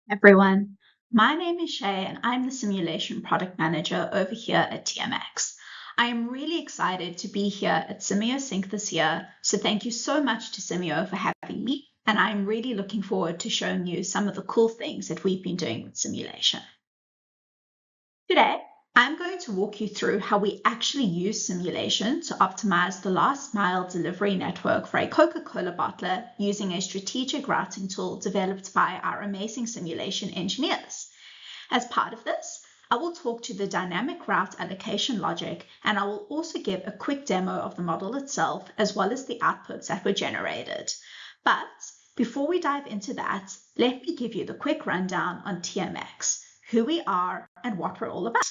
Everyone. My name is Shay and I'm the Simulation Product Manager over here at TMX. I am really excited to be here at SimioSync this year, so thank you so much to Simio for having me, and I'm really looking forward to showing you some of the cool things that we've been doing with simulation. Today, I'm going to walk you through how we actually use simulation to optimize the last mile delivery network for a Coca-Cola bottler using a strategic routing tool developed by our amazing simulation engineers. As part of this, I will talk to the dynamic route allocation logic, and I will also give a quick demo of the model itself, as well as the outputs that were generated. But before we dive into that, let me give you the quick rundown on TMX, who we are, and what we're all about.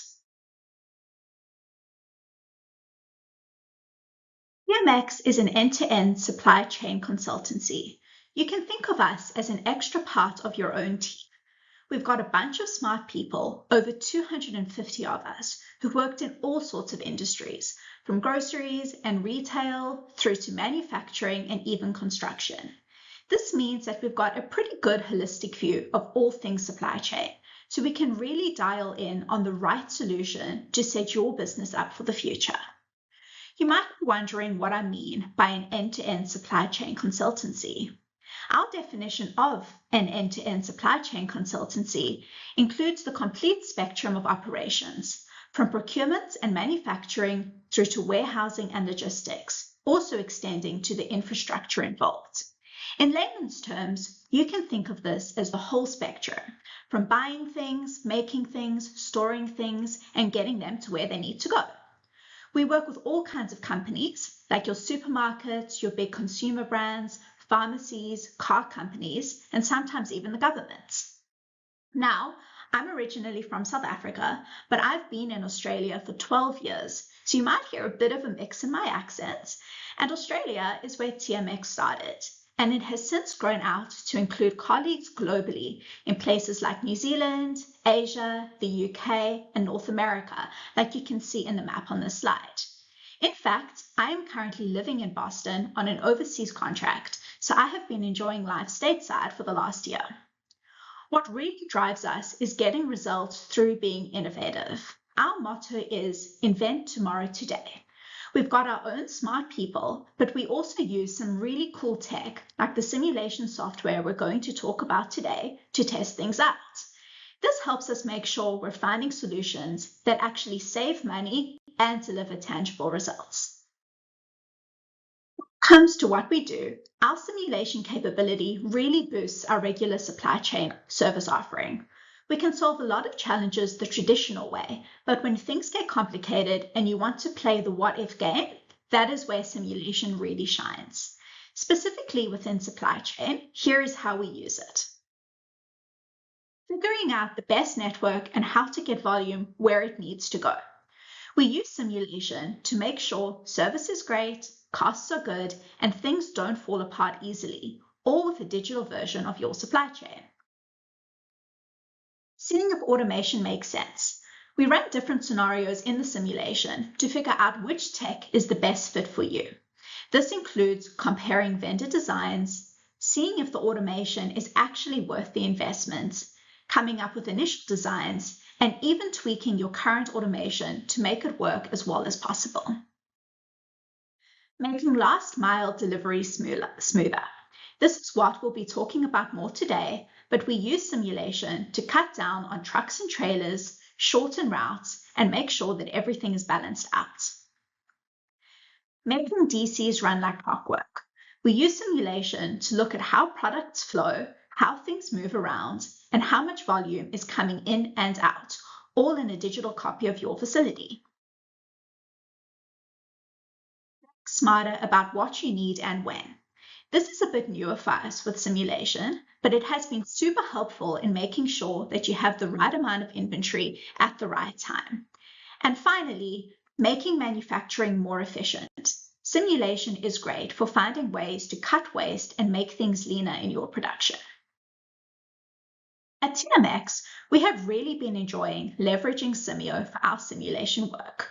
TMX is an end-to-end supply chain consultancy. You can think of us as an extra part of your own team. We've got a bunch of smart people, over 250 of us, who've worked in all sorts of industries, from groceries and retail through to manufacturing and even construction. This means that we've got a pretty good holistic view of all things supply chain, so we can really dial in on the right solution to set your business up for the future. You might be wondering what I mean by an end-to-end supply chain consultancy. Our definition of an end-to-end supply chain consultancy includes the complete spectrum of operations, from procurement and manufacturing through to warehousing and logistics, also extending to the infrastructure involved. In layman's terms, you can think of this as the whole spectrum, from buying things, making things, storing things, and getting them to where they need to go. We work with all kinds of companies, like your supermarkets, your big consumer brands, pharmacies, car companies, and sometimes even the governments. Now, I'm originally from South Africa, but I've been in Australia for 12 years, so you might hear a bit of a mix in my accents. And Australia is where TMX started, and it has since grown out to include colleagues globally in places like New Zealand, Asia, the UK, and North America, like you can see in the map on this slide. In fact, I am currently living in Boston on an overseas contract, so I have been enjoying life stateside for the last year. What really drives us is getting results through being innovative. Our motto is invent tomorrow today. We've got our own smart people, but we also use some really cool tech, like the simulation software we're going to talk about today, to test things out. This helps us make sure we're finding solutions that actually save money and deliver tangible results. When it comes to what we do, our simulation capability really boosts our regular supply chain service offering. We can solve a lot of challenges the traditional way, but when things get complicated and you want to play the what-if game, that is where simulation really shines. Specifically within supply chain, here is how we use it. Figuring out the best network and how to get volume where it needs to go. We use simulation to make sure service is great, costs are good, and things don't fall apart easily, all with a digital version of your supply chain. Seeing if automation makes sense. We run different scenarios in the simulation to figure out which tech is the best fit for you. This includes comparing vendor designs, seeing if the automation is actually worth the investment, coming up with initial designs, and even tweaking your current automation to make it work as well as possible. Making last mile delivery smoother. This is what we'll be talking about more today, but we use simulation to cut down on trucks and trailers, shorten routes, and make sure that everything is balanced out. Making DCs run like clockwork. We use simulation to look at how products flow, how things move around, and how much volume is coming in and out, all in a digital copy of your facility. Smarter about what you need and when. This is a bit newer for us with simulation, but it has been super helpful in making sure that you have the right amount of inventory at the right time. And finally, Making manufacturing more efficient. Simulation is great for finding ways to cut waste and make things leaner in your production. At TMX, we have really been enjoying leveraging Simio for our simulation work.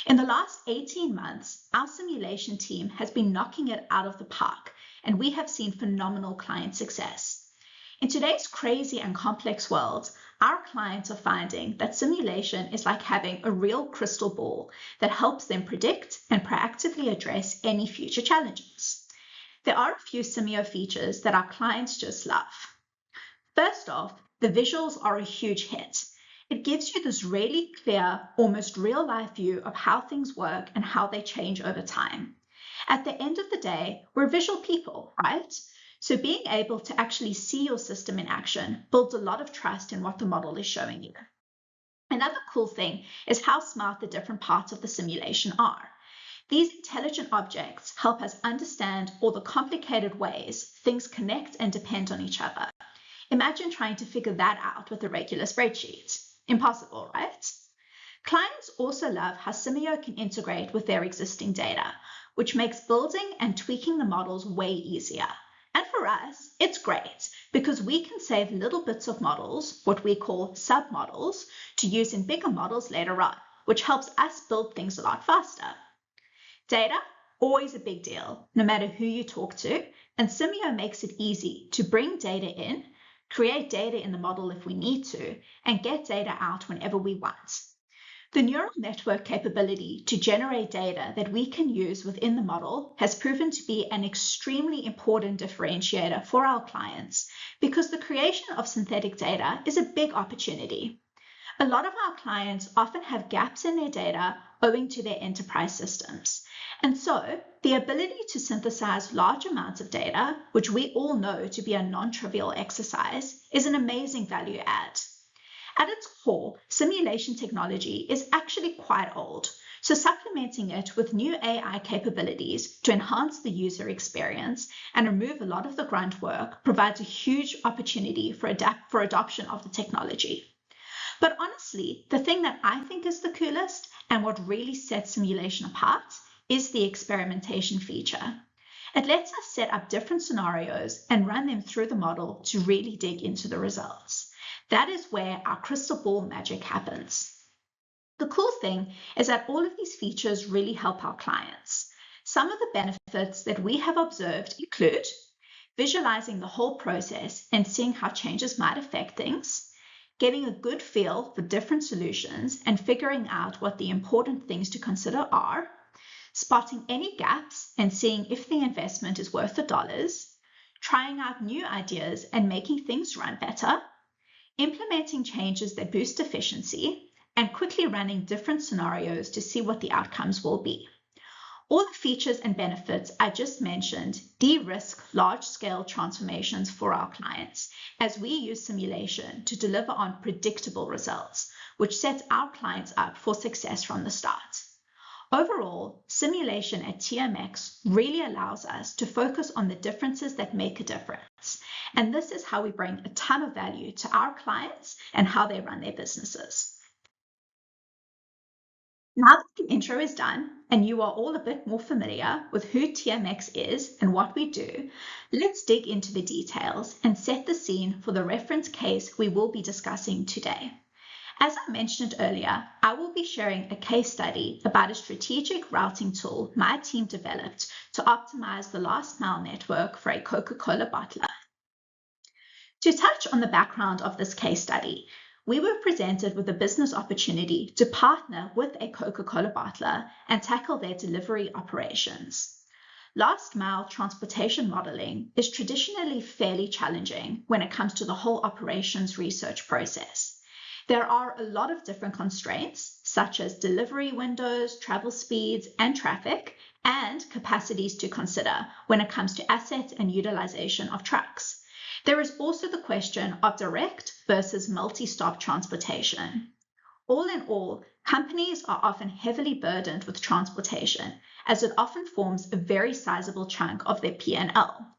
In the last 18 months, our simulation team has been knocking it out of the park, and we have seen phenomenal client success. In today's crazy and complex world, our clients are finding that simulation is like having a real crystal ball that helps them predict and proactively address any future challenges. There are a few Simio features that our clients just love. First off, the visuals are a huge hit. It gives you this really clear, almost real-life view of how things work and how they change over time. At the end of the day, we're visual people, right? So being able to actually see your system in action builds a lot of trust in what the model is showing you. Another cool thing is how smart the different parts of the simulation are. These intelligent objects help us understand all the complicated ways things connect and depend on each other. Imagine trying to figure that out with a regular spreadsheet. Impossible, right? Clients also love how Simio can integrate with their existing data, which makes building and tweaking the models way easier. And for us, it's great because we can save little bits of models, what we call submodels, to use in bigger models later on, which helps us build things a lot faster. Data, always a big deal, no matter who you talk to, and Simio makes it easy to bring data in, create data in the model if we need to, and get data out whenever we want. The neural network capability to generate data that we can use within the model has proven to be an extremely important differentiator for our clients because the creation of synthetic data is a big opportunity. A lot of our clients often have gaps in their data owing to their enterprise systems. And so the ability to synthesize large amounts of data, which we all know to be a non-trivial exercise, is an amazing value add. At its core, simulation technology is actually quite old, so supplementing it with new AI capabilities to enhance the user experience and remove a lot of the grunt work provides a huge opportunity for adoption of the technology. But honestly, the thing that I think is the coolest and what really sets simulation apart is the experimentation feature. It lets us set up different scenarios and run them through the model to really dig into the results. That is where our crystal ball magic happens. The cool thing is that all of these features really help our clients. Some of the benefits that we have observed include visualizing the whole process and seeing how changes might affect things, getting a good feel for different solutions and figuring out what the important things to consider are, spotting any gaps and seeing if the investment is worth the dollars, trying out new ideas and making things run better, implementing changes that boost efficiency, and quickly running different scenarios to see what the outcomes will be. All the features and benefits I just mentioned de-risk large-scale transformations for our clients as we use simulation to deliver on predictable results, which sets our clients up for success from the start. Overall, simulation at TMX really allows us to focus on the differences that make a difference. And this is how we bring a ton of value to our clients and how they run their businesses. Now that the intro is done and you are all a bit more familiar with who TMX is and what we do, let's dig into the details and set the scene for the reference case we will be discussing today. As I mentioned earlier, I will be sharing a case study about a strategic routing tool my team developed to optimize the last mile network for a Coca-Cola bottler. To touch on the background of this case study, we were presented with a business opportunity to partner with a Coca-Cola bottler and tackle their delivery operations. Last mile transportation modeling is traditionally fairly challenging when it comes to the whole operations research process. There are a lot of different constraints, such as delivery windows, travel speeds, and traffic, and capacities to consider when it comes to assets and utilization of trucks. There is also the question of direct versus multi-stop transportation. All in all, companies are often heavily burdened with transportation, as it often forms a very sizable chunk of their P&L.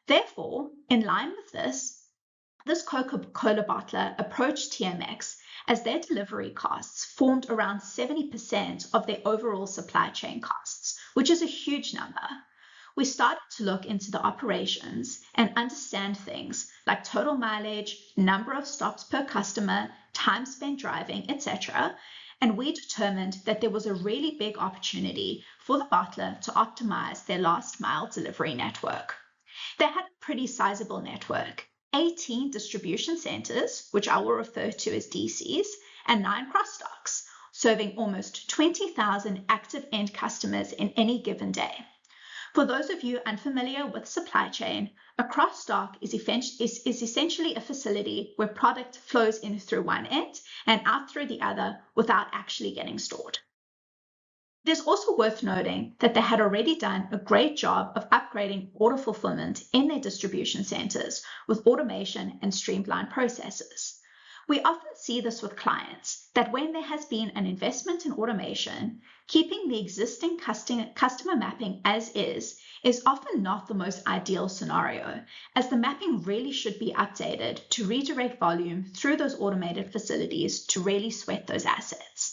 Therefore, in line with this, This Coca-Cola bottler approached TMX as their delivery costs formed around 70% of their overall supply chain costs, which is a huge number. We started to look into the operations and understand things like total mileage, number of stops per customer, time spent driving, etc. And we determined that there was a really big opportunity for the bottler to optimize their last mile delivery network. They had a pretty sizable network, 18 distribution centers, which I will refer to as DCs, and 9 cross-docks, serving almost 20,000 active end customers in any given day. For those of you unfamiliar with supply chain, a cross-dock is essentially a facility where product flows in through one end and out through the other without actually getting stored. It is also worth noting that they had already done a great job of upgrading order fulfillment in their distribution centers with automation and streamlined processes. We often see this with clients, that when there has been an investment in automation, keeping the existing customer mapping as is often not the most ideal scenario, as the mapping really should be updated to redirect volume through those automated facilities to really sweat those assets.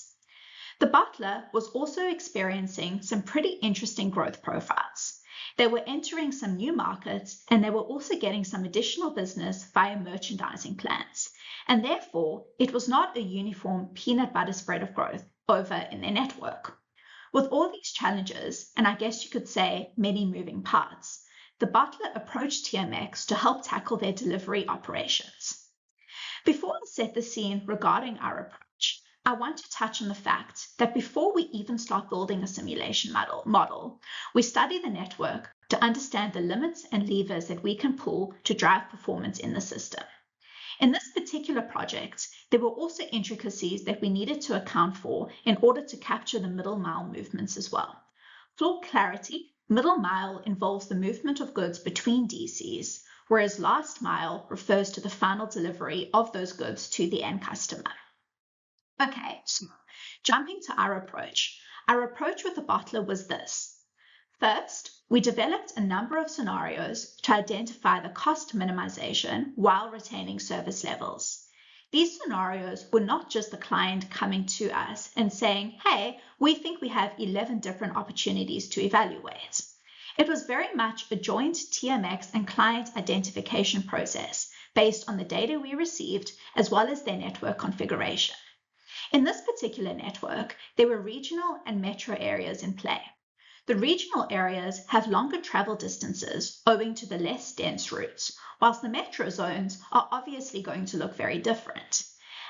The bottler was also experiencing some pretty interesting growth profiles. They were entering some new markets, and they were also getting some additional business via merchandising plans. And therefore, it was not a uniform peanut butter spread of growth over in their network. With all these challenges, and I guess you could say many moving parts, the bottler approached TMX to help tackle their delivery operations. Before I set the scene regarding our approach, I want to touch on the fact that before we even start building a simulation model, we study the network to understand the limits and levers that we can pull to drive performance in the system. In this particular project, there were also intricacies that we needed to account for in order to capture the middle mile movements as well. For clarity, middle mile involves the movement of goods between DCs, whereas last mile refers to the final delivery of those goods to the end customer. Okay, so jumping to our approach with the bottler was this. First, we developed a number of scenarios to identify the cost minimization while retaining service levels. These scenarios were not just the client coming to us and saying, hey, we think we have 11 different opportunities to evaluate. It was very much a joint TMX and client identification process based on the data we received as well as their network configuration. In this particular network, there were regional and metro areas in play. The regional areas have longer travel distances owing to the less dense routes, whilst the metro zones are obviously going to look very different.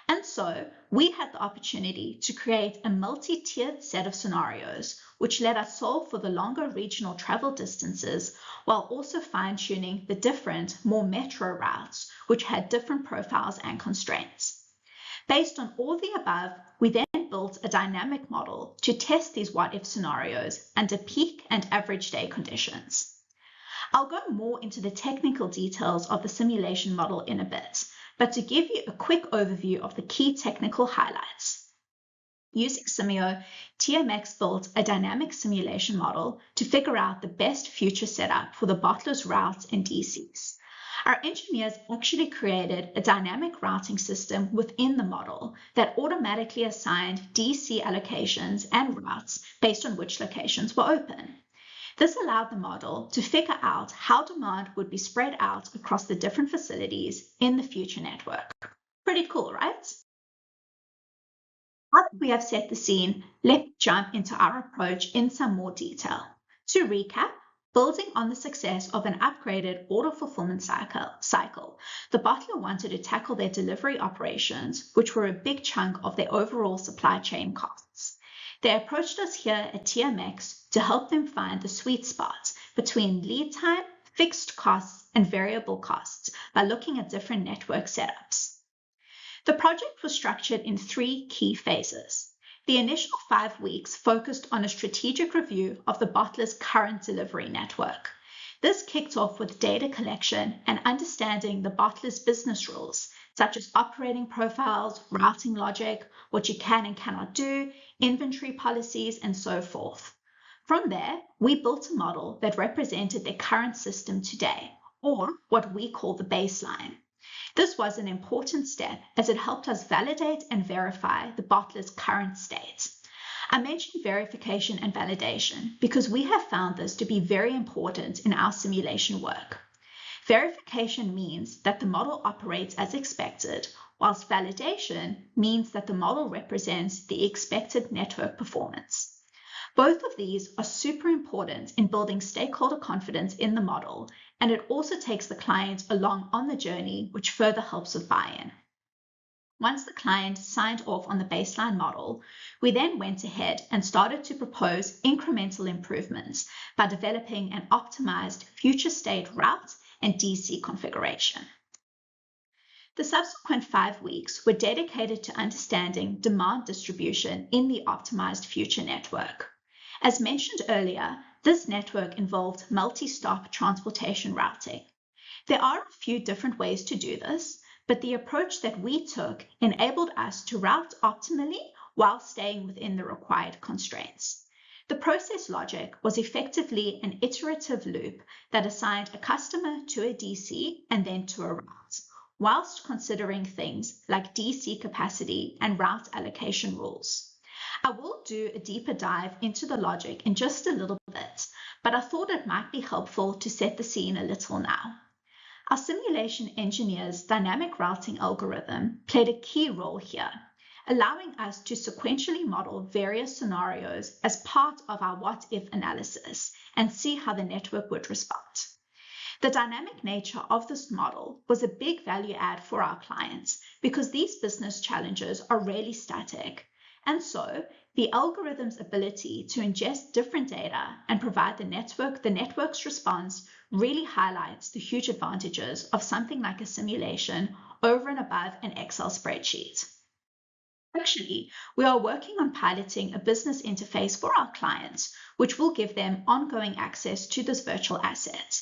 And so we had the opportunity to create a multi-tiered set of scenarios, which let us solve for the longer regional travel distances while also fine-tuning the different, more metro routes, which had different profiles and constraints. Based on all the above, we then built a dynamic model to test these what-if scenarios under peak and average day conditions. I'll go more into the technical details of the simulation model in a bit, but to give you a quick overview of the key technical highlights. Using Simio, TMX built a dynamic simulation model to figure out the best future setup for the bottler's routes and DCs. Our engineers actually created a dynamic routing system within the model that automatically assigned DC allocations and routes based on which locations were open. This allowed the model to figure out how demand would be spread out across the different facilities in the future network. Pretty cool, right? Now that we have set the scene, let's jump into our approach in some more detail. To recap, building on the success of an upgraded order fulfillment cycle, the bottler wanted to tackle their delivery operations, which were a big chunk of their overall supply chain costs. They approached us here at TMX to help them find the sweet spots between lead time, fixed costs, and variable costs by looking at different network setups. The project was structured in 3 key phases. The initial 5 weeks focused on a strategic review of the bottler's current delivery network. This kicked off with data collection and understanding the bottler's business rules, such as operating profiles, routing logic, what you can and cannot do, inventory policies, and so forth. From there, we built a model that represented their current system today, or what we call the baseline. This was an important step as it helped us validate and verify the bottler's current state. I mentioned verification and validation because we have found this to be very important in our simulation work. Verification means that the model operates as expected, whilst validation means that the model represents the expected network performance. Both of these are super important in building stakeholder confidence in the model, and it also takes the client along on the journey, which further helps with buy-in. Once the client signed off on the baseline model, we then went ahead and started to propose incremental improvements by developing an optimized future state route and DC configuration. The subsequent 5 weeks were dedicated to understanding demand distribution in the optimized future network. As mentioned earlier, this network involved multi-stop transportation routing. There are a few different ways to do this, but the approach that we took enabled us to route optimally while staying within the required constraints. The process logic was effectively an iterative loop that assigned a customer to a DC and then to a route, whilst considering things like DC capacity and route allocation rules. I will do a deeper dive into the logic in just a little bit, but I thought it might be helpful to set the scene a little now. Our simulation engineer's dynamic routing algorithm played a key role here, allowing us to sequentially model various scenarios as part of our what-if analysis and see how the network would respond. The dynamic nature of this model was a big value add for our clients because these business challenges are rarely static, and so the algorithm's ability to ingest different data and provide the network's response really highlights the huge advantages of something like a simulation over and above an Excel spreadsheet. Actually, we are working on piloting a business interface for our clients, which will give them ongoing access to this virtual asset.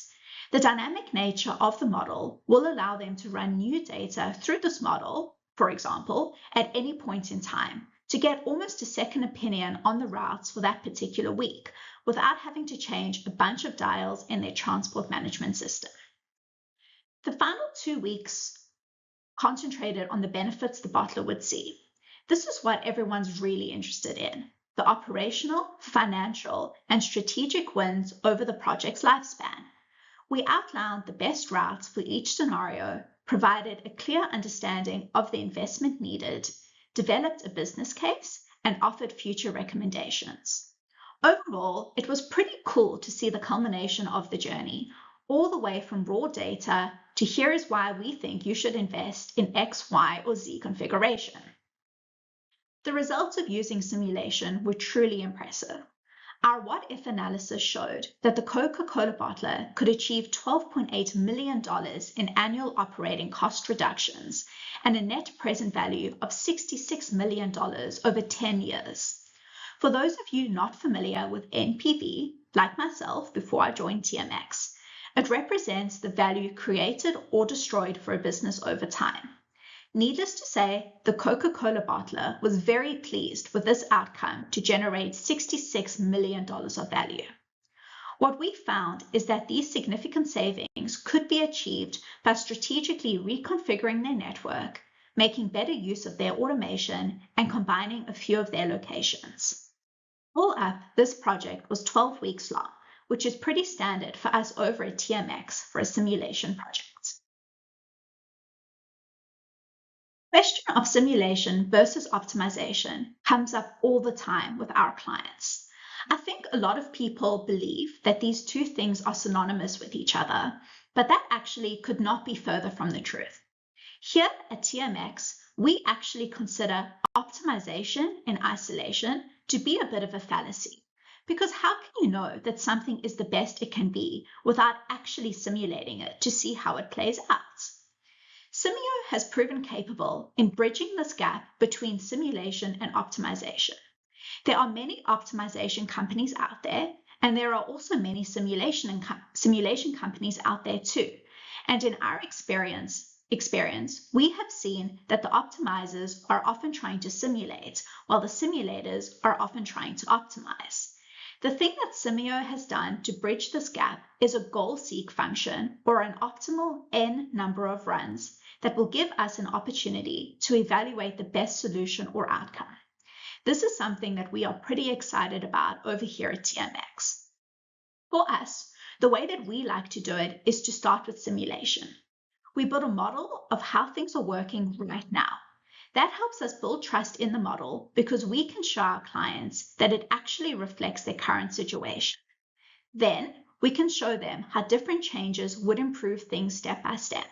The dynamic nature of the model will allow them to run new data through this model, for example, at any point in time, to get almost a second opinion on the routes for that particular week without having to change a bunch of dials in their transport management system. The final 2 weeks concentrated on the benefits the bottler would see. This is what everyone's really interested in, the operational, financial, and strategic wins over the project's lifespan. We outlined the best routes for each scenario, provided a clear understanding of the investment needed, developed a business case, and offered future recommendations. Overall, it was pretty cool to see the culmination of the journey, all the way from raw data to here is why we think you should invest in X, Y, or Z configuration. The results of using simulation were truly impressive. Our what-if analysis showed that the Coca-Cola bottler could achieve $12.8 million in annual operating cost reductions and a net present value of $66 million over 10 years. For those of you not familiar with NPV, like myself before I joined TMX, it represents the value created or destroyed for a business over time. Needless to say, the Coca-Cola bottler was very pleased with this outcome to generate $66 million of value. What we found is that these significant savings could be achieved by strategically reconfiguring their network, making better use of their automation, and combining a few of their locations. All up, this project was 12 weeks long, which is pretty standard for us over at TMX for a simulation project. The question of simulation versus optimization comes up all the time with our clients. I think a lot of people believe that these two things are synonymous with each other, but that actually could not be further from the truth. Here at TMX, we actually consider optimization in isolation to be a bit of a fallacy, because how can you know that something is the best it can be without actually simulating it to see how it plays out? Simio has proven capable in bridging this gap between simulation and optimization. There are many optimization companies out there, and there are also many simulation companies out there too. And in our experience, we have seen that the optimizers are often trying to simulate, while the simulators are often trying to optimize. The thing that Simio has done to bridge this gap is a goal-seek function, or an optimal n number of runs, that will give us an opportunity to evaluate the best solution or outcome. This is something that we are pretty excited about over here at TMX. For us, the way that we like to do it is to start with simulation. We build a model of how things are working right now. That helps us build trust in the model because we can show our clients that it actually reflects their current situation. Then we can show them how different changes would improve things step by step.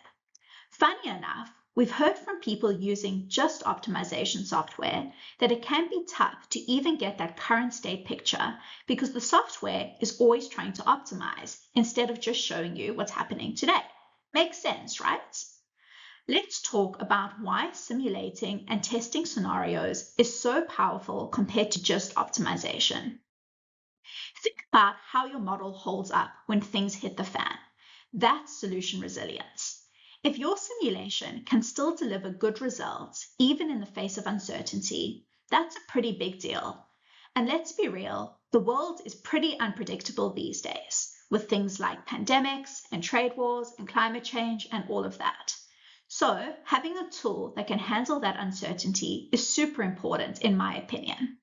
Funny enough, we've heard from people using just optimization software that it can be tough to even get that current state picture because the software is always trying to optimize instead of just showing you what's happening today. Makes sense, right? Let's talk about why simulating and testing scenarios is so powerful compared to just optimization. Think about how your model holds up when things hit the fan. That's solution resilience. If your simulation can still deliver good results, even in the face of uncertainty, that's a pretty big deal. And let's be real, the world is pretty unpredictable these days, with things like pandemics and trade wars and climate change and all of that. So having a tool that can handle that uncertainty is super important in my opinion.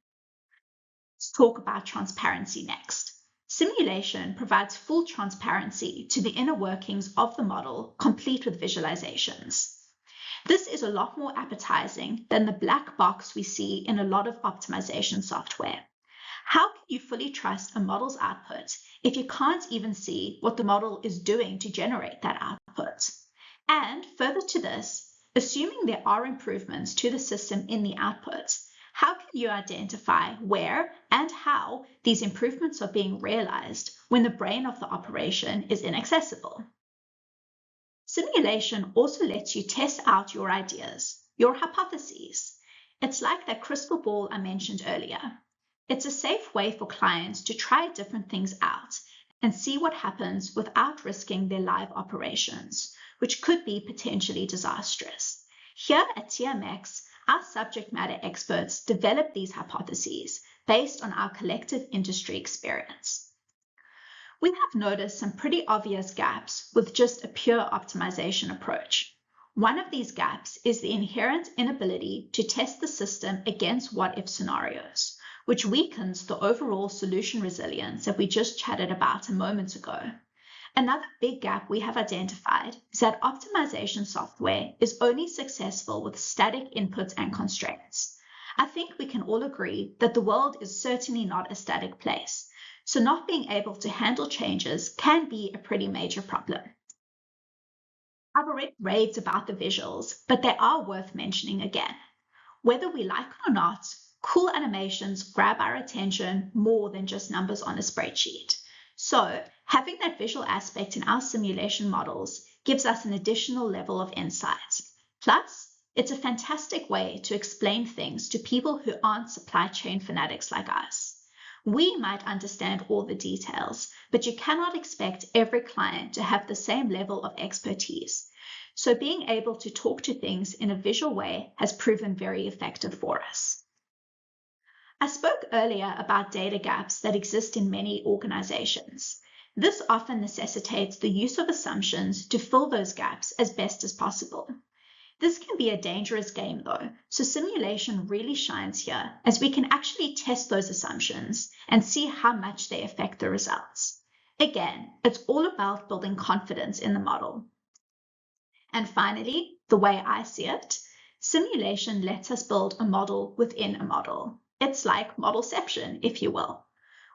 Let's talk about transparency next. Simulation provides full transparency to the inner workings of the model, complete with visualizations. This is a lot more appetizing than the black box we see in a lot of optimization software. How can you fully trust a model's output if you can't even see what the model is doing to generate that output? And further to this, assuming there are improvements to the system in the output, how can you identify where and how these improvements are being realized when the brain of the operation is inaccessible? Simulation also lets you test out your ideas, your hypotheses. It's like that crystal ball I mentioned earlier. It's a safe way for clients to try different things out and see what happens without risking their live operations, which could be potentially disastrous. Here at TMX, our subject matter experts develop these hypotheses based on our collective industry experience. We have noticed some pretty obvious gaps with just a pure optimization approach. One of these gaps is the inherent inability to test the system against what-if scenarios, which weakens the overall solution resilience that we just chatted about a moment ago. Another big gap we have identified is that optimization software is only successful with static inputs and constraints. I think we can all agree that the world is certainly not a static place, so not being able to handle changes can be a pretty major problem. I've already raved about the visuals, but they are worth mentioning again. Whether we like it or not, cool animations grab our attention more than just numbers on a spreadsheet. So having that visual aspect in our simulation models gives us an additional level of insight. Plus, it's a fantastic way to explain things to people who aren't supply chain fanatics like us. We might understand all the details, but you cannot expect every client to have the same level of expertise. So being able to talk to things in a visual way has proven very effective for us. I spoke earlier about data gaps that exist in many organizations. This often necessitates the use of assumptions to fill those gaps as best as possible. This can be a dangerous game though, so simulation really shines here as we can actually test those assumptions and see how much they affect the results. Again, it's all about building confidence in the model. And finally, the way I see it, simulation lets us build a model within a model. It's like modelception, if you will.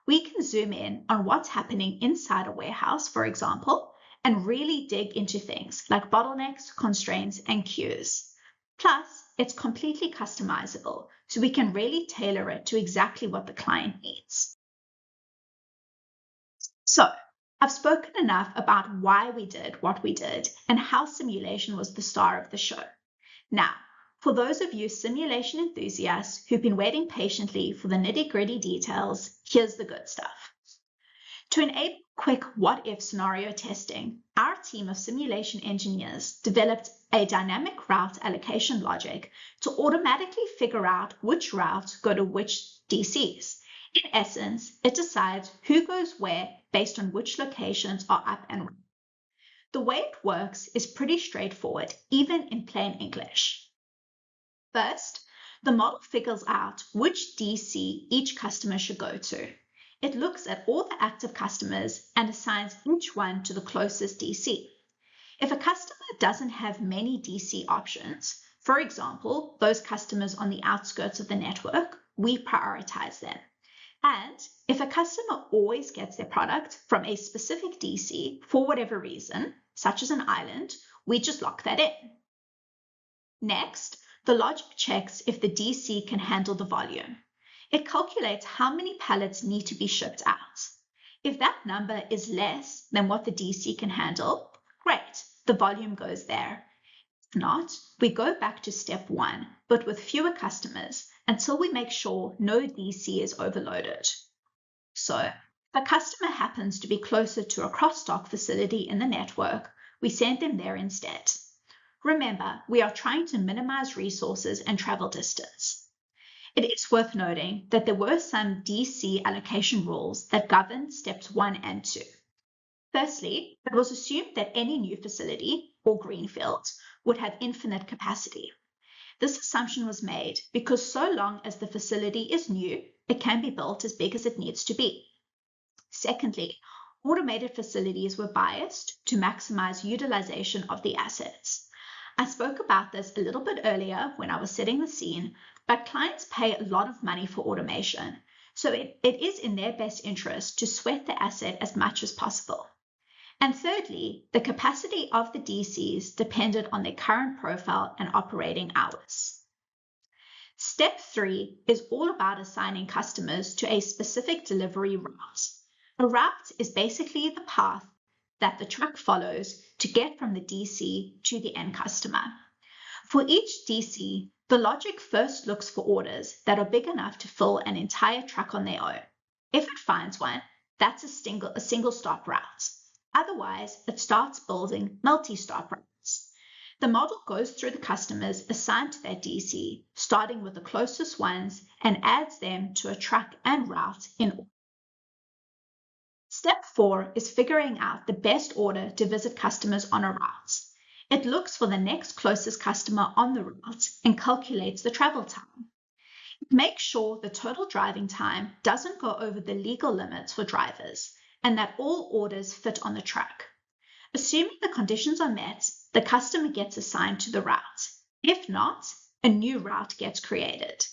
We can zoom in on what's happening inside a warehouse, for example, and really dig into things like bottlenecks, constraints, and queues. Plus, it's completely customizable, so we can really tailor it to exactly what the client needs. So, I've spoken enough about why we did what we did and how simulation was the star of the show. Now, for those of you simulation enthusiasts who've been waiting patiently for the nitty-gritty details, here's the good stuff. To enable quick what-if scenario testing, our team of simulation engineers developed a dynamic route allocation logic to automatically figure out which routes go to which DCs. In essence, it decides who goes where based on which locations are up and running. The way it works is pretty straightforward, even in plain English. First, the model figures out which DC each customer should go to. It looks at all the active customers and assigns each one to the closest DC. If a customer doesn't have many DC options, for example, those customers on the outskirts of the network, we prioritize them. And if a customer always gets their product from a specific DC for whatever reason, such as an island, we just lock that in. Next, the logic checks if the DC can handle the volume. It calculates how many pallets need to be shipped out. If that number is less than what the DC can handle, great, the volume goes there. If not, we go back to step 1, but with fewer customers until we make sure no DC is overloaded. So, if a customer happens to be closer to a cross-dock facility in the network, we send them there instead. Remember, we are trying to minimize resources and travel distance. It is worth noting that there were some DC allocation rules that governed steps 1 and 2. Firstly, it was assumed that any new facility, or greenfield, would have infinite capacity. This assumption was made because so long as the facility is new, it can be built as big as it needs to be. Secondly, automated facilities were biased to maximize utilization of the assets. I spoke about this a little bit earlier when I was setting the scene, but clients pay a lot of money for automation, so it is in their best interest to sweat the asset as much as possible. And thirdly, the capacity of the DCs depended on their current profile and operating hours. Step 3 is all about assigning customers to a specific delivery route. A route is basically the path that the truck follows to get from the DC to the end customer. For each DC, the logic first looks for orders that are big enough to fill an entire truck on their own. If it finds one, that's a single stop route. Otherwise, it starts building multi-stop routes. The model goes through the customers assigned to that DC, starting with the closest ones, and adds them to a truck and route in order. Step 4 is figuring out the best order to visit customers on a route. It looks for the next closest customer on the route and calculates the travel time. It makes sure the total driving time doesn't go over the legal limits for drivers and that all orders fit on the truck. Assuming the conditions are met, the customer gets assigned to the route. If not, a new route gets created.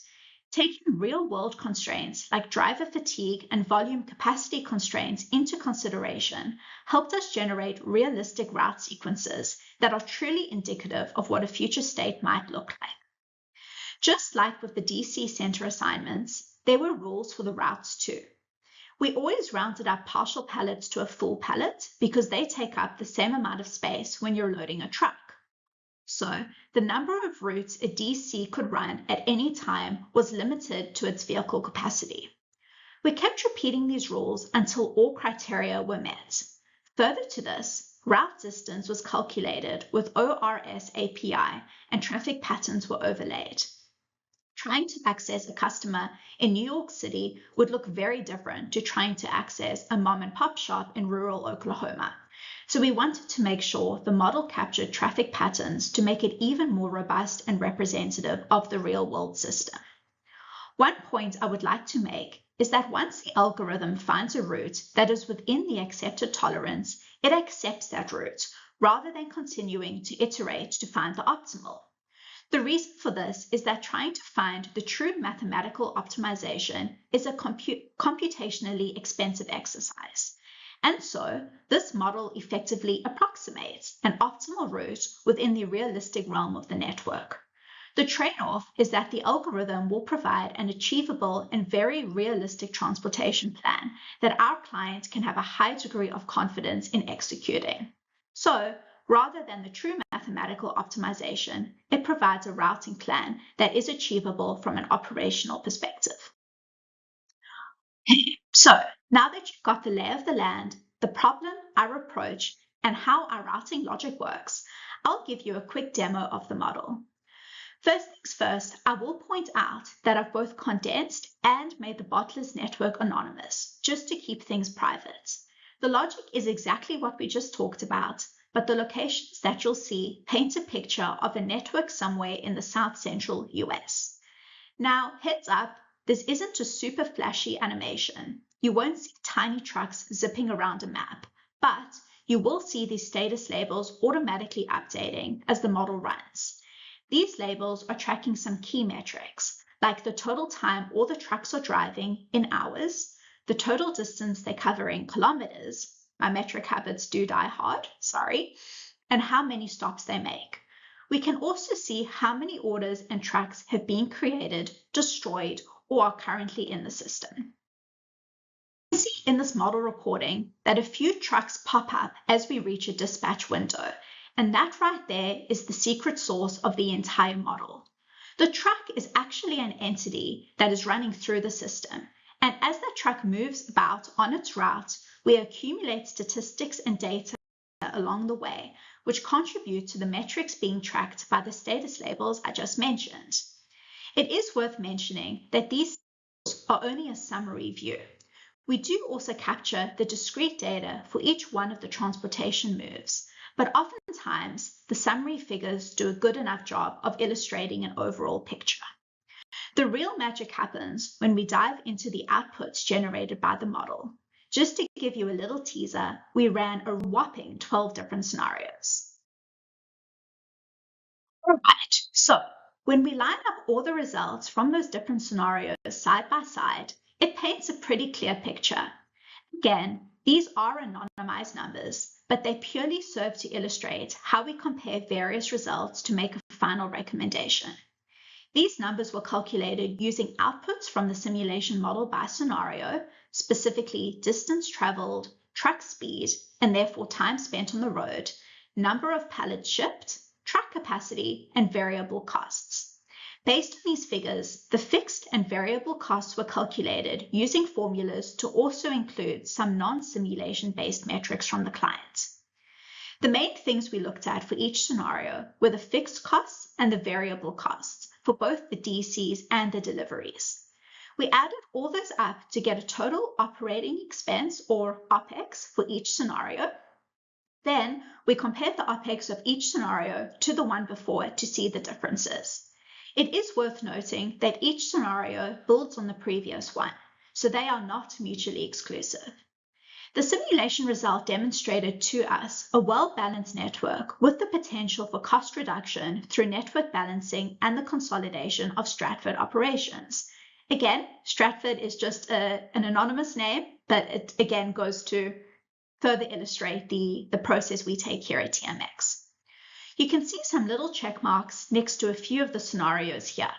Taking real-world constraints like driver fatigue and volume capacity constraints into consideration helped us generate realistic route sequences that are truly indicative of what a future state might look like. Just like with the DC center assignments, there were rules for the routes too. We always rounded up partial pallets to a full pallet because they take up the same amount of space when you're loading a truck. So the number of routes a DC could run at any time was limited to its vehicle capacity. We kept repeating these rules until all criteria were met. Further to this, route distance was calculated with ORS API and traffic patterns were overlaid. Trying to access a customer in New York City would look very different to trying to access a mom and pop shop in rural Oklahoma. So we wanted to make sure the model captured traffic patterns to make it even more robust and representative of the real-world system. One point I would like to make is that once the algorithm finds a route that is within the accepted tolerance, it accepts that route rather than continuing to iterate to find the optimal. The reason for this is that trying to find the true mathematical optimization is a computationally expensive exercise. And so, this model effectively approximates an optimal route within the realistic realm of the network. The trade-off is that the algorithm will provide an achievable and very realistic transportation plan that our client can have a high degree of confidence in executing. So, rather than the true mathematical optimization, it provides a routing plan that is achievable from an operational perspective. So, now that you've got the lay of the land, the problem, our approach, and how our routing logic works, I'll give you a quick demo of the model. First things first, I will point out that I've both condensed and made the bottlers network anonymous, just to keep things private. The logic is exactly what we just talked about, but the locations that you'll see paint a picture of a network somewhere in the South Central US. Now, heads up, this isn't a super flashy animation. You won't see tiny trucks zipping around a map, but you will see these status labels automatically updating as the model runs. These labels are tracking some key metrics, like the total time all the trucks are driving in hours, the total distance they cover in kilometers, my metric habits do die hard, sorry, and how many stops they make. We can also see how many orders and trucks have been created, destroyed, or are currently in the system. You can see in this model reporting that a few trucks pop up as we reach a dispatch window, and that right there is the secret sauce of the entire model. The truck is actually an entity that is running through the system, and as that truck moves about on its route, we accumulate statistics and data along the way, which contribute to the metrics being tracked by the status labels I just mentioned. It is worth mentioning that these are only a summary view. We do also capture the discrete data for each one of the transportation moves, but oftentimes the summary figures do a good enough job of illustrating an overall picture. The real magic happens when we dive into the outputs generated by the model. Just to give you a little teaser, we ran a whopping 12 different scenarios. All right, so when we line up all the results from those different scenarios side by side, it paints a pretty clear picture. Again, these are anonymized numbers, but they purely serve to illustrate how we compare various results to make a final recommendation. These numbers were calculated using outputs from the simulation model by scenario, specifically distance traveled, truck speed, and therefore time spent on the road, number of pallets shipped, truck capacity, and variable costs. Based on these figures, the fixed and variable costs were calculated using formulas to also include some non-simulation based metrics from the client. The main things we looked at for each scenario were the fixed costs and the variable costs for both the DCs and the deliveries. We added all those up to get a total operating expense, or OPEX, for each scenario. Then we compared the OPEX of each scenario to the one before to see the differences. It is worth noting that each scenario builds on the previous one, so they are not mutually exclusive. The simulation result demonstrated to us a well-balanced network with the potential for cost reduction through network balancing and the consolidation of Stratford operations. Again, Stratford is just an anonymous name, but it again goes to further illustrate the process we take here at TMX. You can see some little check marks next to a few of the scenarios here.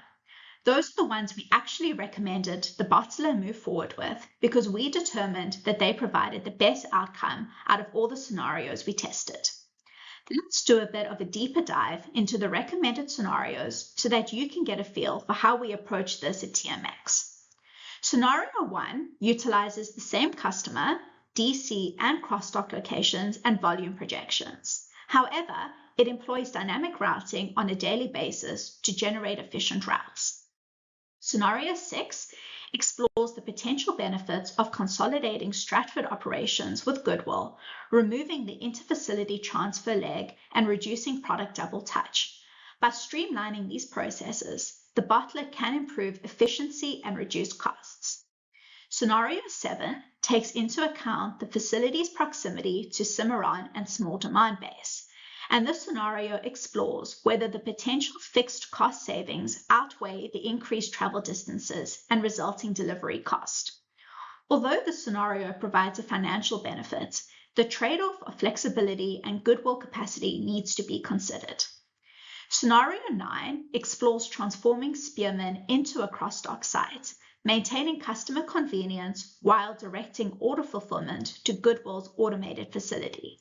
Those are the ones we actually recommended the bottler move forward with because we determined that they provided the best outcome out of all the scenarios we tested. Let's do a bit of a deeper dive into the recommended scenarios so that you can get a feel for how we approach this at TMX. Scenario 1 utilizes the same customer, DC and cross-dock locations and volume projections. However, it employs dynamic routing on a daily basis to generate efficient routes. Scenario 6 explores the potential benefits of consolidating Stratford operations with Goodwill, removing the interfacility transfer leg and reducing product double touch. By streamlining these processes, the bottler can improve efficiency and reduce costs. Scenario 7 takes into account the facility's proximity to Cimarron and small demand base, and this scenario explores whether the potential fixed cost savings outweigh the increased travel distances and resulting delivery cost. Although the scenario provides a financial benefit, the trade-off of flexibility and goodwill capacity needs to be considered. Scenario 9 explores transforming Spearman into a cross-dock site, maintaining customer convenience while directing order fulfillment to Goodwill's automated facility.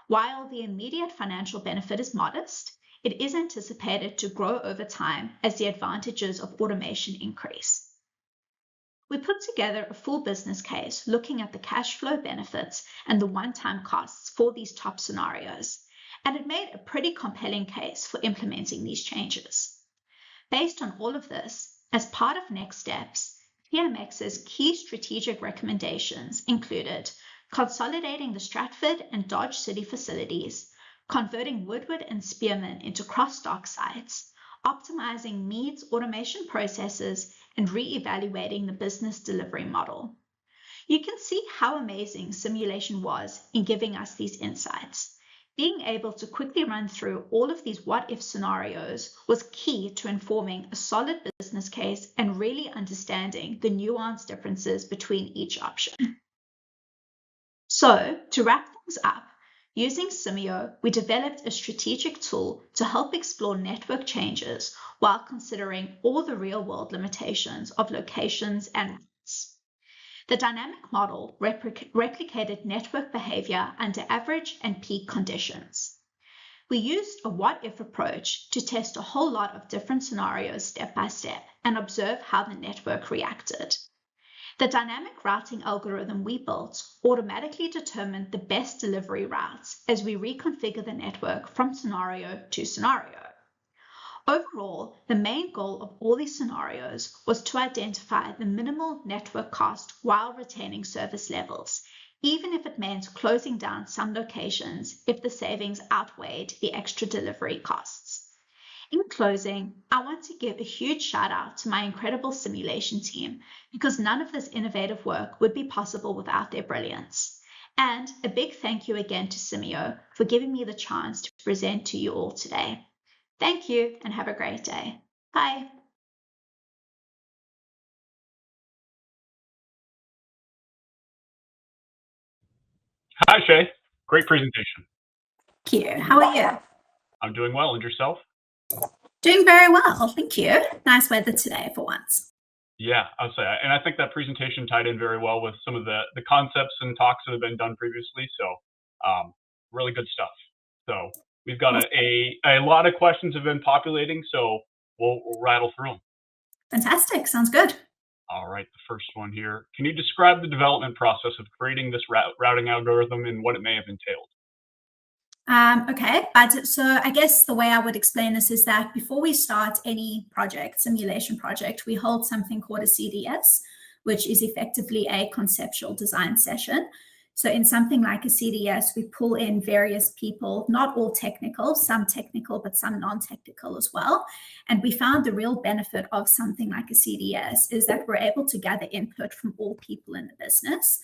While the immediate financial benefit is modest, it is anticipated to grow over time as the advantages of automation increase. We put together a full business case looking at the cash flow benefits and the one-time costs for these top scenarios, and it made a pretty compelling case for implementing these changes. Based on all of this, as part of next steps, TMX's key strategic recommendations included consolidating the Stratford and Dodge City facilities, converting Woodward and Spearman into cross-dock sites, optimizing Mead's automation processes, and re-evaluating the business delivery model. You can see how amazing simulation was in giving us these insights. Being able to quickly run through all of these what-if scenarios was key to informing a solid business case and really understanding the nuanced differences between each option. So, to wrap things up, using Simio, we developed a strategic tool to help explore network changes while considering all the real-world limitations of locations and routes. The dynamic model replicated network behavior under average and peak conditions. We used a what-if approach to test a whole lot of different scenarios step by step and observe how the network reacted. The dynamic routing algorithm we built automatically determined the best delivery routes as we reconfigure the network from scenario to scenario. Overall, the main goal of all these scenarios was to identify the minimal network cost while retaining service levels, even if it meant closing down some locations if the savings outweighed the extra delivery costs. In closing, I want to give a huge shout out to my incredible simulation team because none of this innovative work would be possible without their brilliance. And a big thank you again to Simio for giving me the chance to present to you all today. Thank you and have a great day. Bye. Hi, Shay. Great presentation. Thank you. How are you? I'm doing well. And yourself? Doing very well. Thank you. Nice weather today for once. Yeah, I'll say. And I think that presentation tied in very well with some of the concepts and talks that have been done previously. So really good stuff. So we've got a lot of questions have been populating. So we'll rattle through them. Fantastic. Sounds good. All right. The first one here. Can you describe the development process of creating this routing algorithm and what it may have entailed? Okay, but so I guess the way I would explain this is that before we start any project, simulation project, we hold something called a CDS, which is effectively a conceptual design session. So in something like a CDS, we pull in various people, not all technical, some technical, but some non-technical as well. And we found the real benefit of something like a CDS is that we're able to gather input from all people in the business.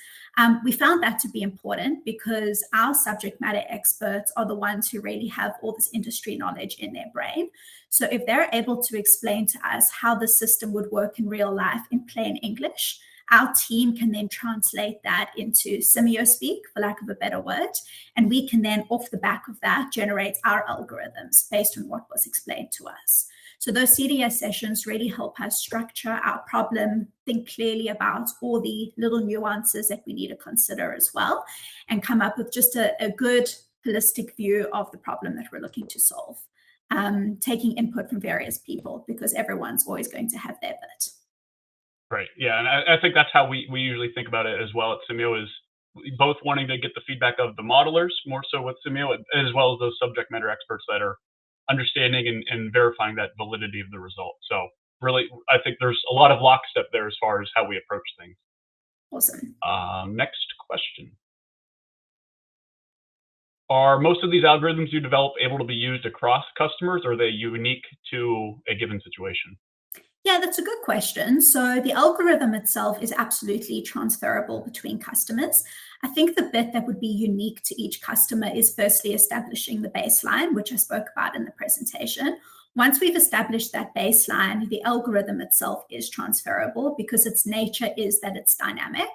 We found that to be important because our subject matter experts are the ones who really have all this industry knowledge in their brain. So if they're able to explain to us how the system would work in real life in plain English, our team can then translate that into Simio speak, for lack of a better word, and we can then, off the back of that, generate our algorithms based on what was explained to us. So those CDS sessions really help us structure our problem, think clearly about all the little nuances that we need to consider as well, and come up with just a good holistic view of the problem that we're looking to solve, taking input from various people because everyone's always going to have their bit. Right. Yeah. And I think that's how we usually think about it as well at Simio, is both wanting to get the feedback of the modelers, more so with Simio, as well as those subject matter experts that are understanding and verifying that validity of the result. So really, I think there's a lot of lockstep there as far as how we approach things. Awesome. Next question. Are most of these algorithms you develop able to be used across customers, or are they unique to a given situation? Yeah, that's a good question. So the algorithm itself is absolutely transferable between customers. I think the bit that would be unique to each customer is firstly establishing the baseline, which I spoke about in the presentation. Once we've established that baseline, the algorithm itself is transferable because its nature is that it's dynamic.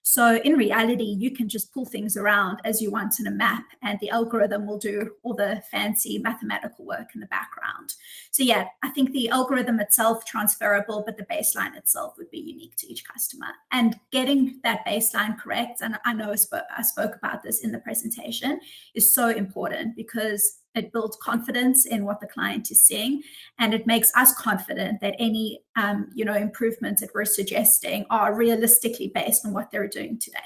So in reality, you can just pull things around as you want in a map, and the algorithm will do all the fancy mathematical work in the background. So yeah, I think the algorithm itself transferable, but the baseline itself would be unique to each customer. And getting that baseline correct, and I know I spoke about this in the presentation, is so important because it builds confidence in what the client is seeing, and it makes us confident that any improvements that we're suggesting are realistically based on what they're doing today.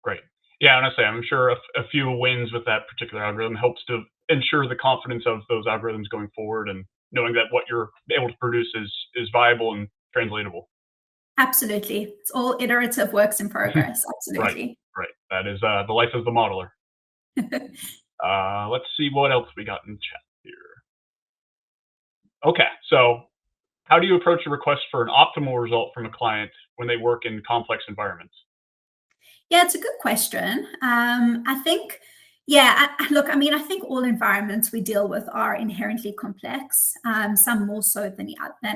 Great. Yeah, honestly, I'm sure a few wins with that particular algorithm helps to ensure the confidence of those algorithms going forward, and knowing that what you're able to produce is viable and translatable. Absolutely. It's all iterative works in progress. Right, Absolutely. right. That is the life of the modeler. Let's see what else we got in chat here. Okay, so how do you approach a request for an optimal result from a client when they work in complex environments? Yeah, it's a good question. I think, yeah, look, I mean, I think all environments we deal with are inherently complex, some more so than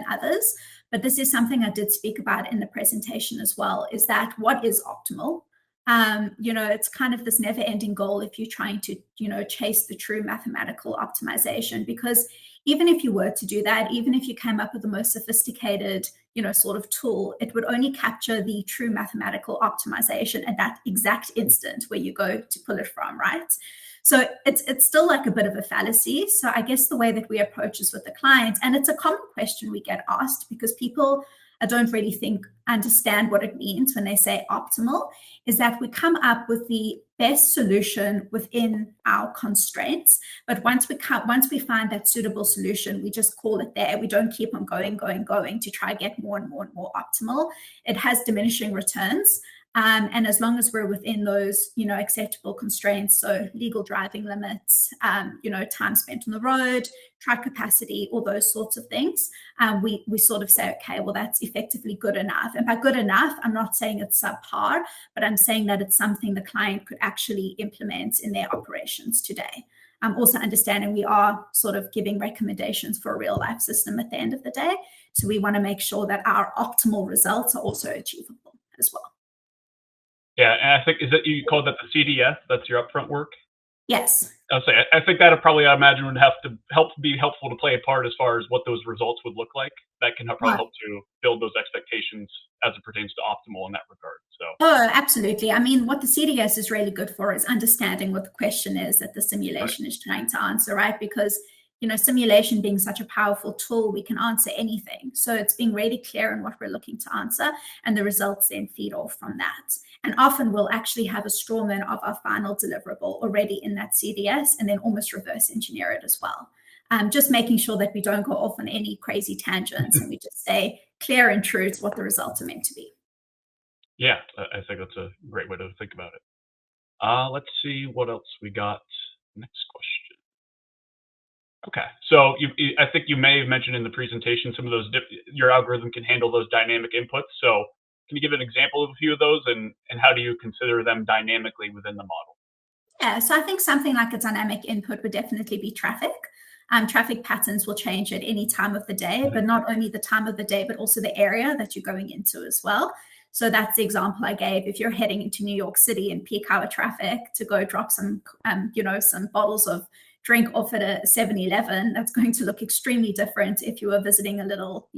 others. But this is something I did speak about in the presentation as well, is that what is optimal? It's kind of this never-ending goal if you're trying to, chase the true mathematical optimization, because even if you were to do that, even if you came up with the most sophisticated sort of tool, it would only capture the true mathematical optimization at that exact instant where you go to pull it from, right? So it's still like a bit of a fallacy. So I guess the way that we approach this with the clients, and it's a common question we get asked because people I don't really think understand what it means when they say optimal, is that we come up with the best solution within our constraints. But once we find that suitable solution, we just call it there. We don't keep on going to try to get more and more and more optimal. It has diminishing returns. And as long as we're within those, acceptable constraints, so legal driving limits, time spent on the road, truck capacity, all those sorts of things, we sort of say, okay, well, that's effectively good enough. And by good enough, I'm not saying it's subpar, but I'm saying that it's something the client could actually implement in their operations today. Also understanding we are sort of giving recommendations for a real life system at the end of the day. So we want to make sure that our optimal results are also achievable as well. Yeah, and I think is that you call that the CDF? That's your upfront work. Yes. I'll say I think that probably I imagine would have to be helpful to play a part as far as what those results would look like. That can probably help to build those expectations as it pertains to optimal in that regard. So. Oh, absolutely. I mean, what the CDS is really good for is understanding what the question is that the simulation is trying to answer, right? Because simulation being such a powerful tool, we can answer anything. So it's being really clear in what we're looking to answer, and the results then feed off from that. And often we'll actually have a strawman of our final deliverable already in that CDS, and then almost reverse engineer it as well. Just making sure that we don't go off on any crazy tangents and we just stay clear and true to what the results are meant to be. Yeah, I think that's a great way to think about it. Let's see what else we got. Next question. Okay, so I think you may have mentioned in the presentation some of those. Your algorithm can handle those dynamic inputs. So, can you give an example of a few of those, and how do you consider them dynamically within the model? Yeah, so I think something like a dynamic input would definitely be traffic. Traffic patterns will change at any time of the day, but not only the time of the day, but also the area that you're going into as well. So that's the example I gave. If you're heading into New York City in peak hour traffic to go drop some, some bottles of drink off at a 7-Eleven, that's going to look extremely different if you were visiting a little,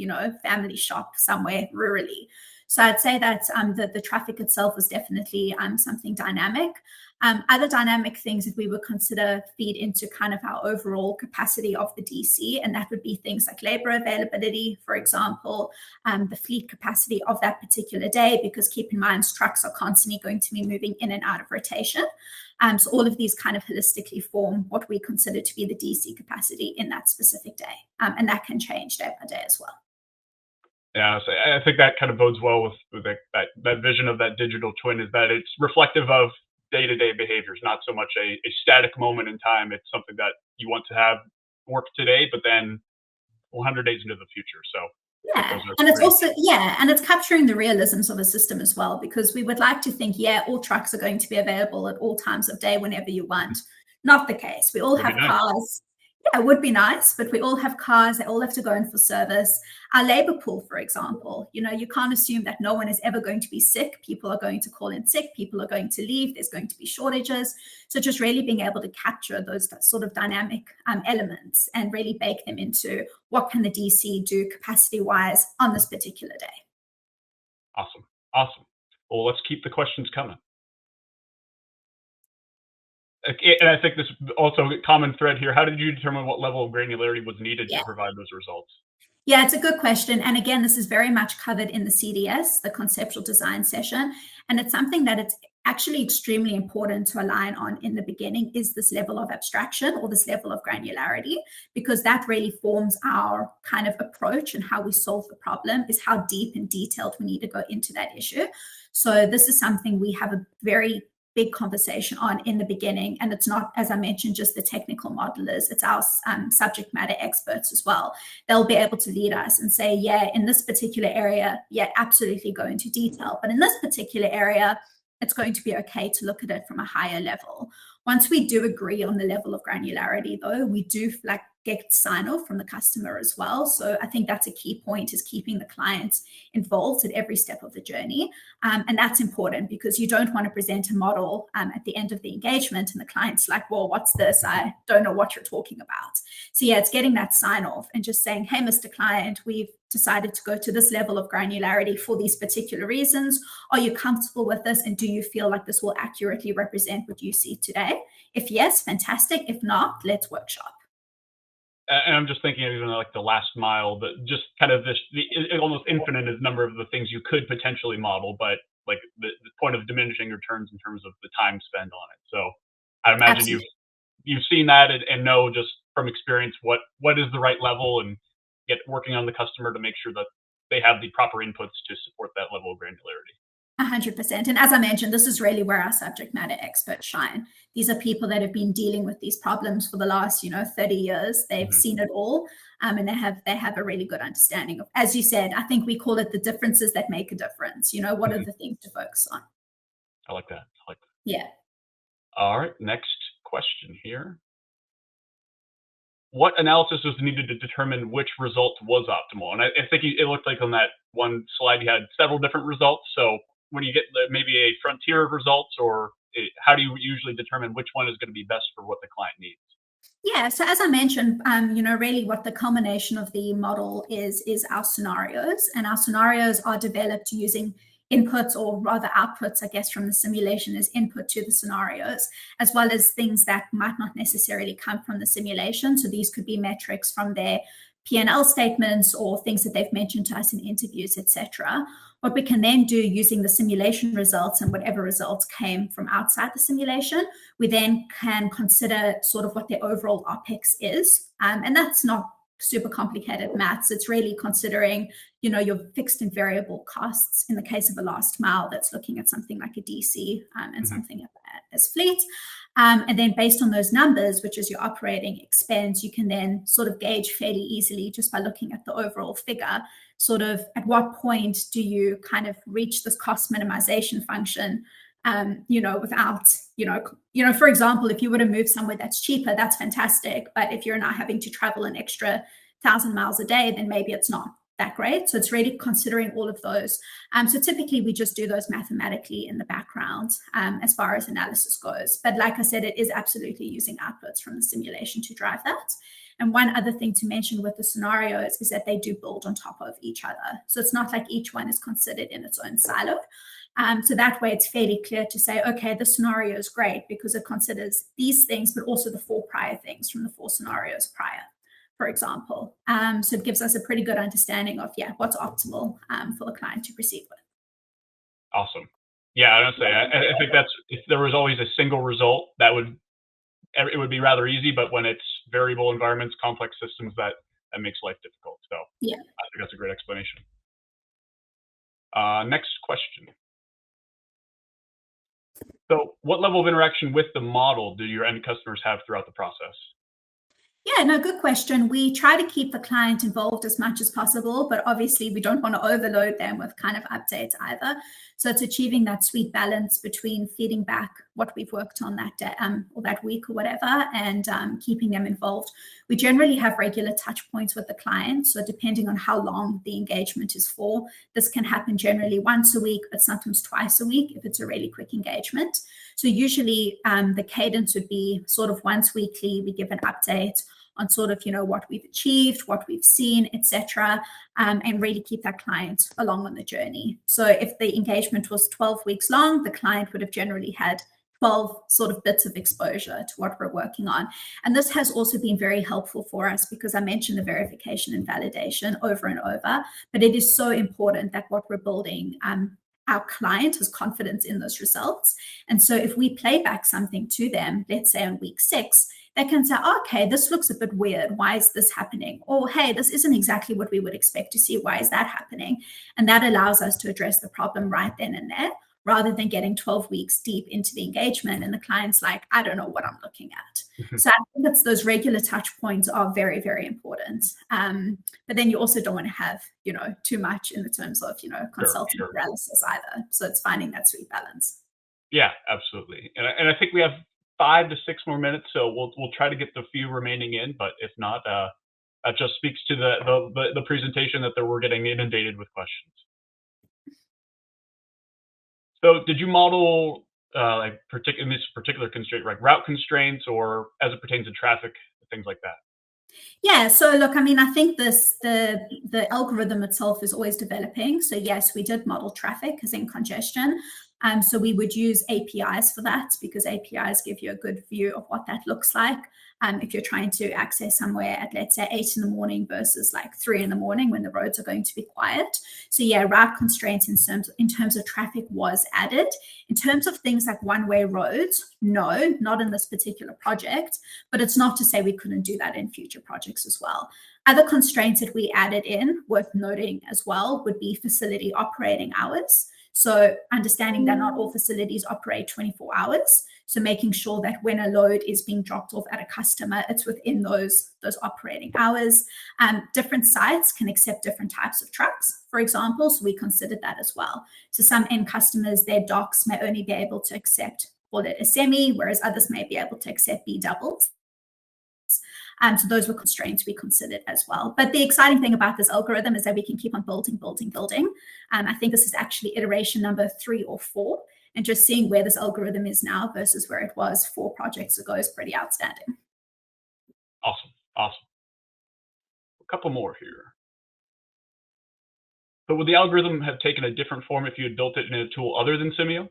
family shop somewhere rurally. So I'd say that the traffic itself is definitely something dynamic. Other dynamic things that we would consider feed into kind of our overall capacity of the DC, and that would be things like labor availability, for example, the fleet capacity of that particular day, because keep in mind, trucks are constantly going to be moving in and out of rotation. So all of these kind of holistically form what we consider to be the DC capacity in that specific day. And that can change day by day as well. Yeah, so I think that kind of bodes well with that vision of that digital twin, is that it's reflective of day-to-day behaviors, not so much a static moment in time. It's something that you want to have work today, but then 100 days into the future. So yeah, and it's also and it's capturing the realisms of a system as well, because we would like to think, all trucks are going to be available at all times of day whenever you want. Not the case. We all have cars. Yeah, it would be nice, but we all have cars. They all have to go in for service. Our labor pool, for example, you can't assume that no one is ever going to be sick. People are going to call in sick. People are going to leave. There's going to be shortages. So just really being able to capture those sort of dynamic elements and really bake them into what can the DC do capacity-wise on this particular day. Awesome. Well, let's keep the questions coming. And I think this also a common thread here. How did you determine what level of granularity was needed to provide those results? Yeah, it's a good question. And again, this is very much covered in the CDS, the conceptual design session. And it's something that it's actually extremely important to align on in the beginning is this level of abstraction or this level of granularity, because that really forms our kind of approach and how we solve the problem is how deep and detailed we need to go into that issue. So this is something we have a very big conversation on in the beginning. And it's not, as I mentioned, just the technical modelers, it's our subject matter experts as well. They'll be able to lead us and say, yeah, in this particular area, yeah, absolutely go into detail. But in this particular area, it's going to be okay to look at it from a higher level. Once we do agree on the level of granularity, though, we do get sign off from the customer as well. So I think that's a key point, is keeping the clients involved at every step of the journey. And that's important because you don't want to present a model at the end of the engagement and the client's like, well, what's this? I don't know what you're talking about. So yeah, it's getting that sign off and just saying, hey, Mr. Client, we've decided to go to this level of granularity for these particular reasons. Are you comfortable with this? And do you feel like this will accurately represent what you see today? If yes, fantastic. If not, let's workshop. And I'm just thinking of even like the last mile, that just kind of almost infinite number of the things you could potentially model, but like the point of diminishing returns in terms of the time spent on it. So I imagine Absolutely. you've seen that and know just from experience what is the right level, and get working on the customer to make sure that they have the proper inputs to support that level of granularity. 100%. And as I mentioned, this is really where our subject matter experts shine. These are people that have been dealing with these problems for the last, 30 years. They've seen it all, and they have a really good understanding of, as you said, I think we call it the differences that make a difference. What are the things to focus on? I like that. Yeah. All right, next question here. What analysis was needed to determine which result was optimal? And I think it looked like on that one slide you had several different results. So when you get maybe a frontier of results, or how do you usually determine which one is going to be best for what the client needs? Yeah, so as I mentioned, really what the culmination of the model is our scenarios, and our scenarios are developed using inputs, or rather outputs, I guess, from the simulation as input to the scenarios, as well as things that might not necessarily come from the simulation. So these could be metrics from their P&L statements or things that they've mentioned to us in interviews, etc. What we can then do using the simulation results and whatever results came from outside the simulation, we then can consider sort of what their overall OPEX is. And that's not super complicated maths. It's really considering, your fixed and variable costs. In the case of a last mile, that's looking at something like a DC and something as fleet. And then based on those numbers, which is your operating expense, you can then sort of gauge fairly easily just by looking at the overall figure, sort of at what point do you kind of reach this cost minimization function, without, for example, if you were to move somewhere that's cheaper, that's fantastic. But if you're not having to travel an extra 1,000 miles a day, then maybe it's not that great. So it's really considering all of those. So typically we just do those mathematically in the background as far as analysis goes. But like I said, it is absolutely using outputs from the simulation to drive that. And one other thing to mention with the scenarios is that they do build on top of each other. So it's not like each one is considered in its own silo. So that way it's fairly clear to say, okay, the scenario is great because it considers these things, but also the 4 prior things from the 4 scenarios prior, for example. So it gives us a pretty good understanding of, what's optimal for the client to proceed with. Awesome. Yeah, I would say I think that's, if there was always a single result, it would be rather easy. But when it's variable environments, complex systems, that makes life difficult. So yeah, I think that's a great explanation. Next question. So what level of interaction with the model do your end customers have throughout the process? Yeah, no, good question. We try to keep the client involved as much as possible, but obviously we don't want to overload them with kind of updates either. So it's achieving that sweet balance between feeding back what we've worked on that day or that week or whatever, and keeping them involved. We generally have regular touch points with the client. So depending on how long the engagement is for, this can happen generally once a week, but sometimes twice a week if it's a really quick engagement. So usually the cadence would be sort of once weekly, we give an update on sort of, what we've achieved, what we've seen, etc., and really keep that client along on the journey. So if the engagement was 12 weeks long, the client would have generally had 12 sort of bits of exposure to what we're working on. And this has also been very helpful for us because I mentioned the verification and validation over and over, but it is so important that what we're building, our client has confidence in those results. And so if we play back something to them, let's say on week 6, they can say, oh, okay, this looks a bit weird. Why is this happening? Or, hey, this isn't exactly what we would expect to see. Why is that happening? And that allows us to address the problem right then and there, rather than getting 12 weeks deep into the engagement and the client's like, I don't know what I'm looking at. So I think that's those regular touch points are very, very important. But then you also don't want to have, too much in the terms of, consultant paralysis either. So it's finding that sweet balance. Yeah, absolutely. And I think we have 5 to 6 more minutes, so we'll try to get the few remaining in. But if not, that just speaks to the presentation that we're getting inundated with questions. So, did you model in this particular constraint, like route constraints, or as it pertains to traffic, things like that? Yeah, so look, I mean, I think the algorithm itself is always developing. So yes, we did model traffic as in congestion. So we would use APIs for that because APIs give you a good view of what that looks like. If you're trying to access somewhere at, let's say, 8 in the morning versus like 3 in the morning when the roads are going to be quiet. So yeah, route constraints in terms of traffic was added. In terms of things like one-way roads, no, not in this particular project, but it's not to say we couldn't do that in future projects as well. Other constraints that we added in, worth noting as well, would be facility operating hours. So understanding that not all facilities operate 24 hours. So making sure that when a load is being dropped off at a customer, it's within those operating hours. Different sites can accept different types of trucks, for example. So we considered that as well. So some end customers, their docks may only be able to accept, call it a semi, whereas others may be able to accept B doubles. So those were constraints we considered as well. But the exciting thing about this algorithm is that we can keep on building. I think this is actually iteration number 3 or 4. And just seeing where this algorithm is now versus where it was 4 projects ago is pretty outstanding. Awesome. A couple more here. But would the algorithm have taken a different form if you had built it in a tool other than Simio?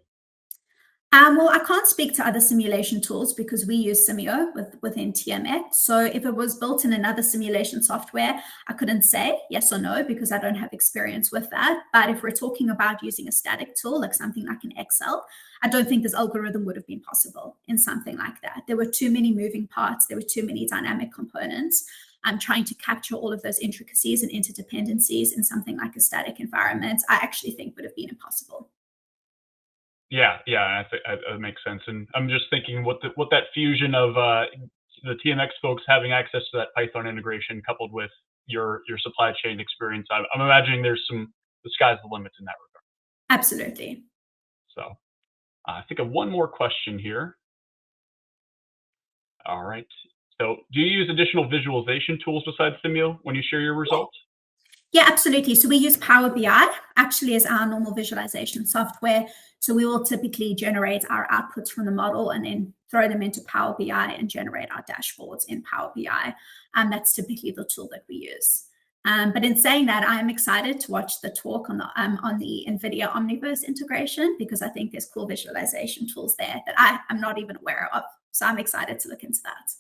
Well, I can't speak to other simulation tools because we use Simio within TMX. So if it was built in another simulation software, I couldn't say yes or no because I don't have experience with that. But if we're talking about using a static tool, like something like an Excel, I don't think this algorithm would have been possible in something like that. There were too many moving parts. There were too many dynamic components. I'm trying to capture all of those intricacies and interdependencies in something like a static environment, I actually think would have been impossible. Yeah, I think that makes sense. And I'm just thinking what that fusion of the TMX folks having access to that Python integration coupled with your supply chain experience, I'm imagining the sky's the limit in that regard. Absolutely. So I think of one more question here. All right. So do you use additional visualization tools besides Simio when you share your results? Yeah, absolutely. So we use Power BI actually as our normal visualization software. So we will typically generate our outputs from the model and then throw them into Power BI and generate our dashboards in Power BI. And that's typically the tool that we use. But in saying that, I'm excited to watch the talk on the NVIDIA Omniverse integration because I think there's cool visualization tools there that I'm not even aware of. So I'm excited to look into that.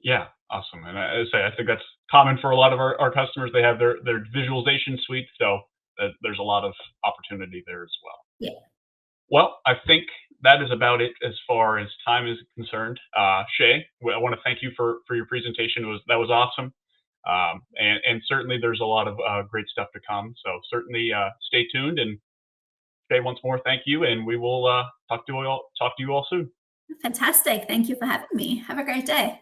Yeah, awesome. And I think that's common for a lot of our customers. They have their visualization suite, so there's a lot of opportunity there as well. Yeah. Well, I think that is about it as far as time is concerned. Shay, I want to thank you for your presentation. That was awesome. And certainly there's a lot of great stuff to come. So certainly stay tuned. And Shay, once more, thank you. And we will talk to you all soon. Fantastic. Thank you for having me. Have a great day.